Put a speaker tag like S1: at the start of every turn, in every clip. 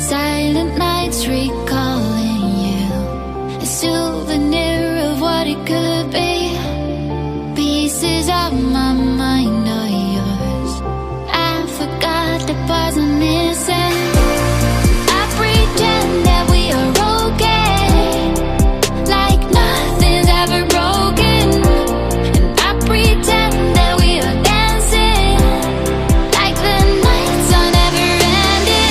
S1: Silent nights recalling you, a souvenir of what it could be. Pieces of my mind are yours. I forgot the parts I'm missing. I pretend that we are okay, like nothing's ever broken. And I pretend that we are dancing, like the nights are never ending.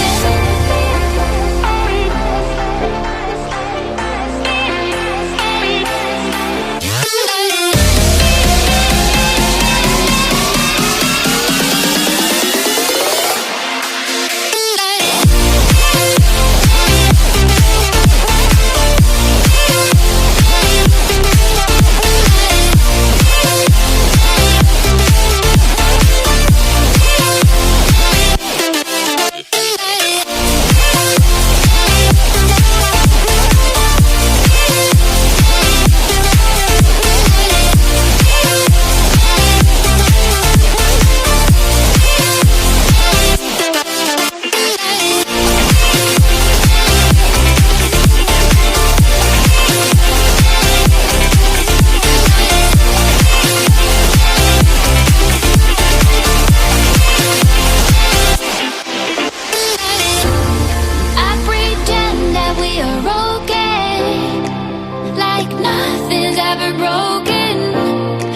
S1: Nothing's ever broken,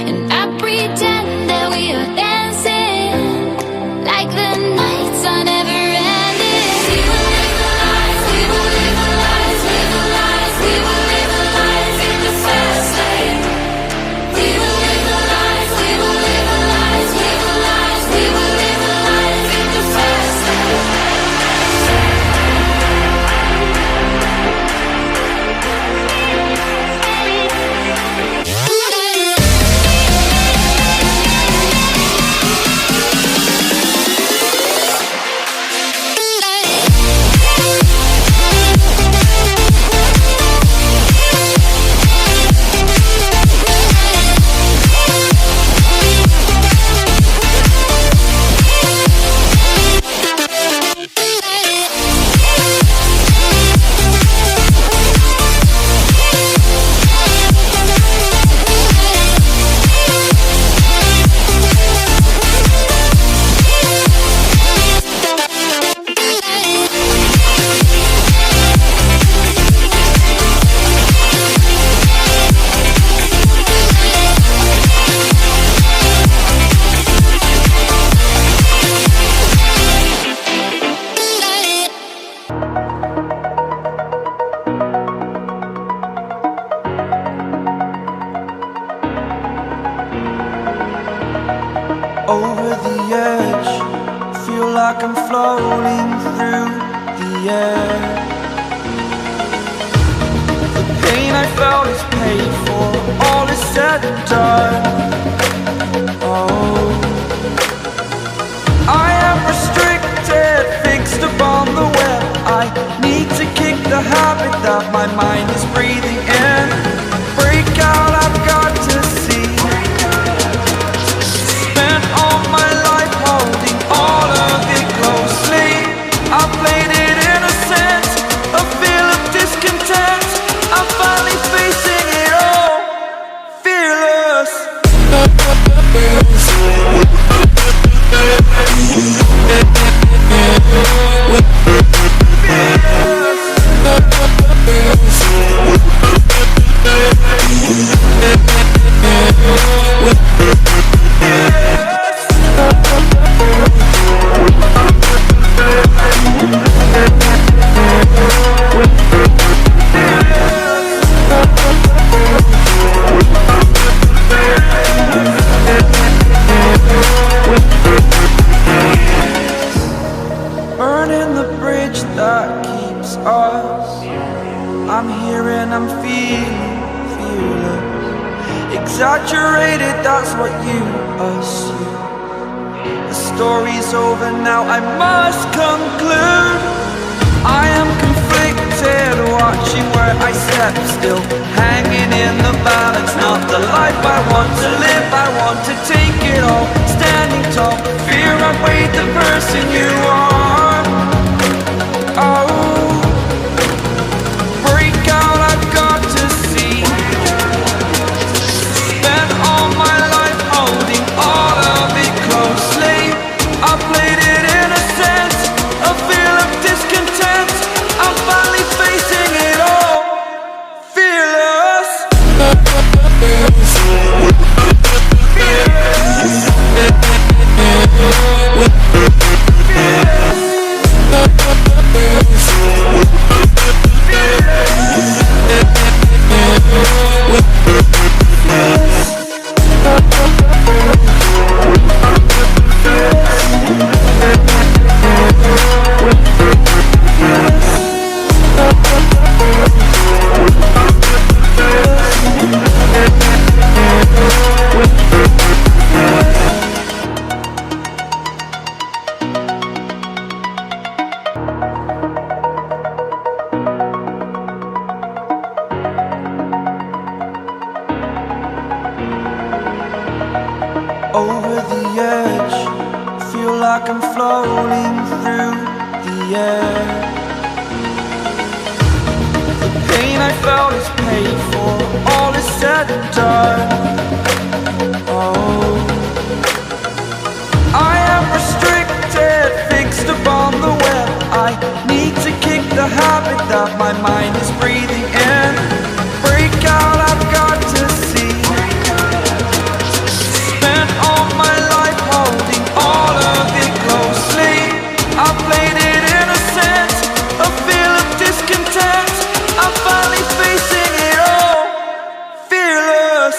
S1: and I pretend that we are dancing, like the nights are never ending. We will live the lives, we will live the lives, live the lives, we will live the lives in the fast lane. We will live the lives, we will live the lives, live the lives, we will live the lives in the fast lane.
S2: Over the edge, feel like I'm floating through the air. The pain I felt is paid for, all is said and done. Oh, I am restricted, fixed upon the web. I need to kick the habit that my mind is breathing in. Break out, I've got to see. All my life holding all of it closely. I played it innocent, a feel of discontent. I'm finally facing it all, fearless. Burning the bridge that keeps us. I'm here and I'm feeling fearless. Exaggerated, that's what you assume. The story's over now, I must conclude. I am conflicted, watching where I step still, hanging in the balance. Not the life I want to live, I want to take it all. Standing tall, fear I weighed the person you are. Oh, like I'm floating through the air. The pain I felt is paid for, all is said and done. Oh, I am restricted, fixed upon the web. I need to kick the habit that my mind is breathing in. Break out, I've got to see. Spent all my life holding all of it closely. I played it innocent, a feel of discontent. I'm finally facing it all, fearless.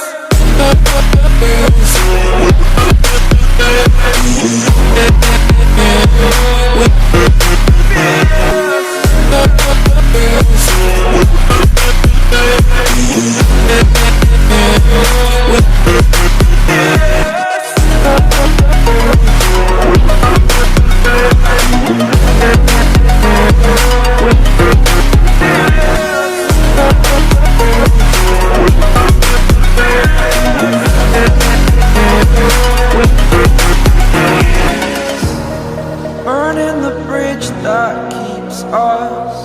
S2: Burning the bridge that keeps us.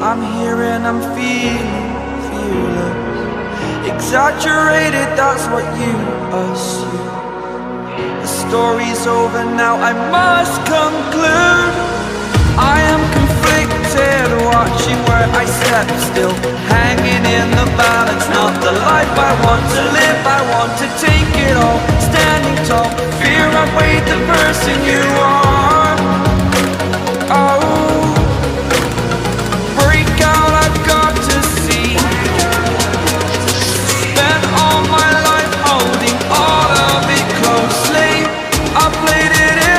S2: I'm here and I'm feeling fearless. Exaggerated, that's what you assume. The story's over now, I must conclude. I am conflicted, watching where I step still, hanging in the balance. Not the life I want to live, I want to take it all. Standing tall, fear outweighed the person you are. Oh, break out, I've got to see. Spent all my life holding all of it closely. I played it in